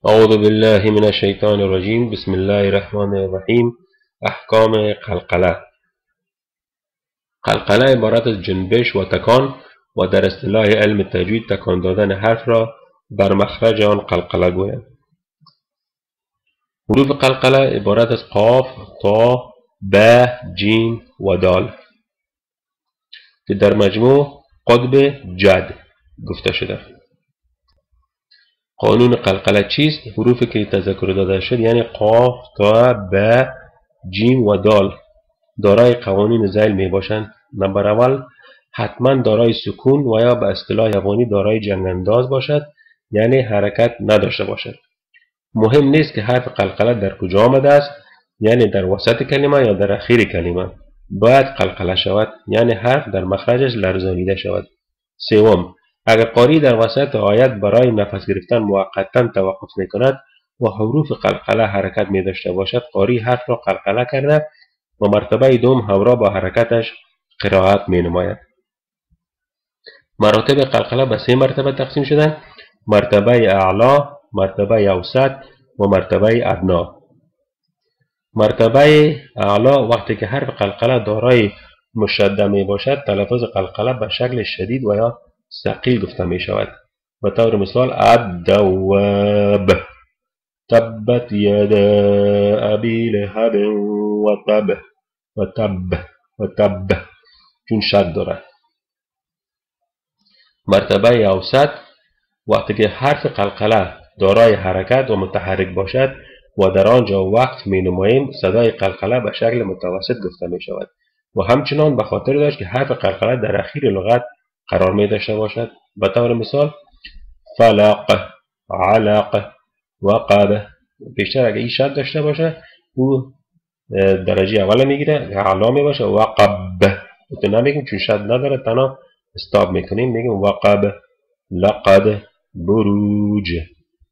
أعوذ بالله من الشيطان الرجيم. بسم الله الرحمن الرحیم. احکام قلقله. قلقله عبارت از جنبش و تکان و در اصطلاح علم تجوید تکان دادن حرف را بر مخرج آن قلقله گویند. حروف قلقله عبارت از قاف، تا، ب، جیم و دال که در مجموع قطب جد گفته شده. قانون قلقله چیست؟ حروفی که تذکر داده شد یعنی قاف، تا، ب، جیم و دال دارای قوانین ذیل می باشند. نمبر اول حتما دارای سکون و یا به اصطلاح یابانی دارای جنگ انداز باشد، یعنی حرکت نداشته باشد. مهم نیست که حرف قلقله در کجا آمده است، یعنی در وسط کلمه یا در اخیر کلمه باید قلقله شود، یعنی حرف در مخرجش لرزانیده شود. سوم، اگر قاری در وسط آیت برای نفس گرفتن موقتا توقف می کند و حروف قلقله حرکت می داشته باشد، قاری حرف را قلقله کرده و مرتبه دوم همراه با حرکتش قرائت می نماید. مراتب قلقله به 3 مرتبه تقسیم شدند: مرتبه اعلی، مرتبه اوسط و مرتبه ادنا. مرتبه اعلی وقتی که حرف قلقله دارای مشدده می باشد، تلفظ قلقله به شکل شدید و یا ثقیل گفته می شود. به طور مثال الدواب، تبت یدا ابی لهب و تب چون شد دارد. مرتبه اوسط وقتی که حرف قلقله دارای حرکت و متحرک باشد و در آنجا وقت می نماییم، صدای قلقله به شکل متوسط گفته می شود و همچنان به خاطر داشت که حرف قلقله در اخیر لغت قرار می داشته باشد. به طور مثال فلق، علق، وقب. بیشتر اگر این شد داشته باشه او درجه اول میگیره، اعلا می باشه. وقب تو نمیگیم چون شد نداره، تنها استاب میکنیم، میگیم وقب، لقد، بروج،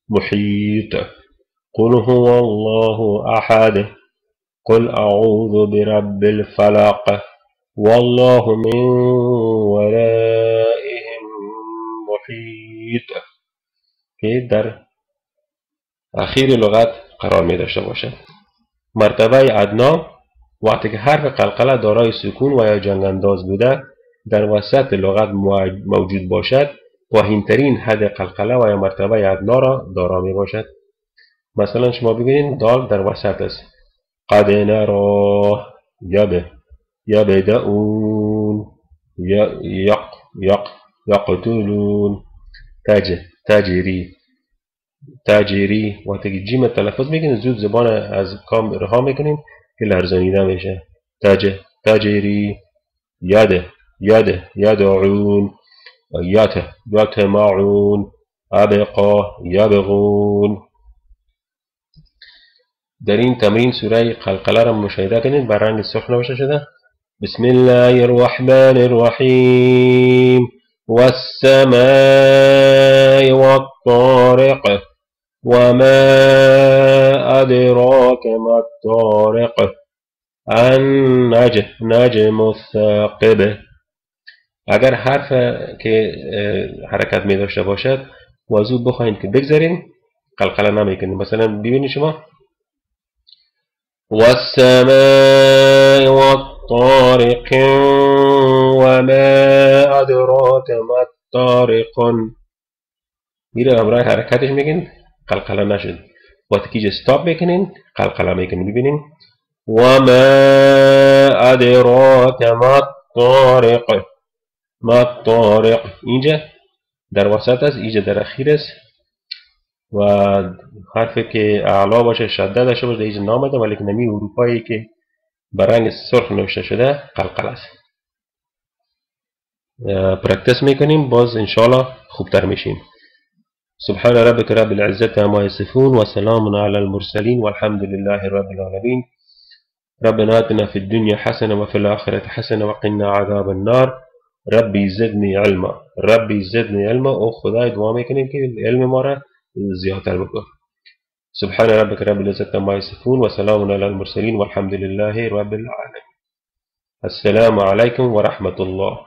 محیط. قل هو الله احد، قل اعوذ برب الفلق، والله من ورائهم محیط که در اخیر لغت قرار می داشته باشد. مرتبه ادنا وقتی که حرف قلقله دارای سکون و یا جنگ انداز بوده در وسط لغت موجود باشد، پایین‌ترین حد قلقله و یا مرتبه ادنا را دارا می باشد. مثلا شما ببینید دال در وسط است. قد نرا، یبدعون، یقتلون، تجری. وقتی که جیم تلفظ میکنید زود زبان از کام رها میکنیم که لرزانیده میشه. تجری، یدعون، یطمعون، ابقا، یبغون. در این تمرین سوره قلقله را مشاهده کنید، بر رنگ سرخ نوشته شده. بسم الله الرحمن الرحیم. والسماء والطارق وما ادراك ما الطارق النجم الثاقب. اگر حرف که حرکت می داشته باشد و زود بخواهید که بگذارین قلقله نمیکنید. مثلا ببینید شما والسماء والطارق وما ادراك ما الطارق، میره همراه حرکتش میگین قلقله نشد. وقتی که استاپ میکنین قلقله میکنین. ببینین وما ادراك ما الطارق، ما الطارق اینجا در وسط است، اینجا در اخیر است و حرفی که اعلا باشه شدده داشته باشه اینجا نامده، ولی که نمی اروپایی که بر رنگ سرخ نوشته شده قلقله است. پرکتس میکنیم باز انشاءالله خوبتر میشیم. سبحان ربك رب العزة عما يصفون وسلام على المرسلين والحمد لله رب العالمين. ربنا آتنا في الدنيا حسنة وفي الآخرة حسنة وقنا عذاب النار. ربي زدني علما، ربي زدني علما. او خدای دعا میکنیم که علم ما را زیادتر بکن. سبحان ربك رب العزة عما يصفون وسلام على المرسلين والحمد لله رب العالمين. السلام عليكم ورحمة الله.